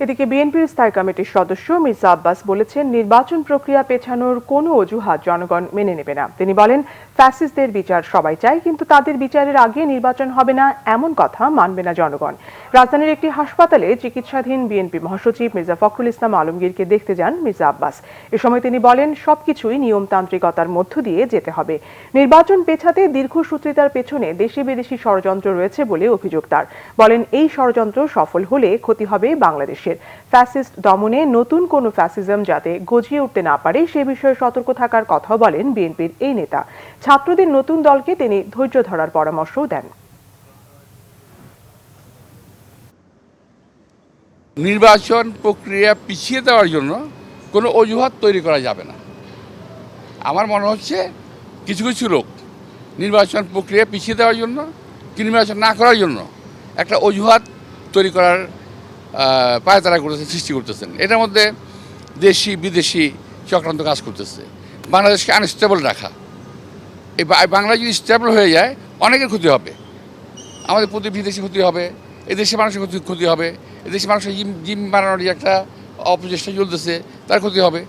এদিকে বিএনপির স্থায়ী কমিটির সদস্য মির্জা আব্বাস বলেছেন, নির্বাচন প্রক্রিয়া পেছানোর কোনো অজুহাত জনগণ মেনে নেবে না। তিনি বলেন, ফ্যাসিস্টদের বিচার সবাই চায়, কিন্তু তাদের বিচারের আগে নির্বাচন হবে না এমন কথা মানবে না জনগণ। রাজধানীর একটি হাসপাতালে চিকিৎসাধীন বিএনপি মহাসচিব মির্জা ফখরুল ইসলাম আলমগীরকে দেখতে যান মির্জা আব্বাস। এ সময় তিনি বলেন, সবকিছুই নিয়মতান্ত্রিকতার মধ্য দিয়ে যেতে হবে। নির্বাচন পেছাতে দীর্ঘসূত্রিতার পেছনে দেশি বিদেশি ষড়যন্ত্র রয়েছে বলে অভিযোগ তার। বলেন, এই ষড়যন্ত্র সফল হলে ক্ষতি হবে বাংলাদেশের। ফ্যাসিস্ট দমনে নতুন কোনো ফ্যাসিজম যাতে গজিয়ে উঠতে না পারে সে বিষয়ে সতর্ক থাকার কথাও বলেন বিএনপির এই নেতা। ছাত্রদের নতুন দলকে তিনি ধৈর্য ধরার পরামর্শও দেন। নির্বাচন প্রক্রিয়া পিছিয়ে দেওয়ার জন্য কোনো অজুহাত তৈরি করা যাবে না। আমার মনে হচ্ছে কিছু কিছু লোক নির্বাচন প্রক্রিয়া পিছিয়ে দেওয়ার জন্য, নির্বাচন না করার জন্য একটা অজুহাত তৈরি করার পায়তারা করতেছেন, সৃষ্টি করতেছেন। এটার মধ্যে দেশি বিদেশি চক্রান্ত কাজ করতেছে, বাংলাদেশকে আনস্টেবল রাখা। এই বাংলা যদি স্টেবল হয়ে যায়, অনেকের ক্ষতি হবে। আমাদের বিদেশি ক্ষতি হবে, এদেশের মানুষের ক্ষতি হবে, এদেশের মানুষের জিম বানানোর যে একটা অপচেষ্টা চলতেছে তার ক্ষতি হবে।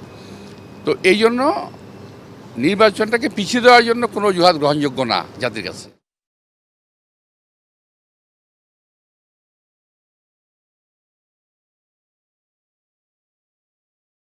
তো এই জন্য নির্বাচনটাকে পিছিয়ে দেওয়ার জন্য কোনো অজুহাত গ্রহণযোগ্য না জাতির কাছে।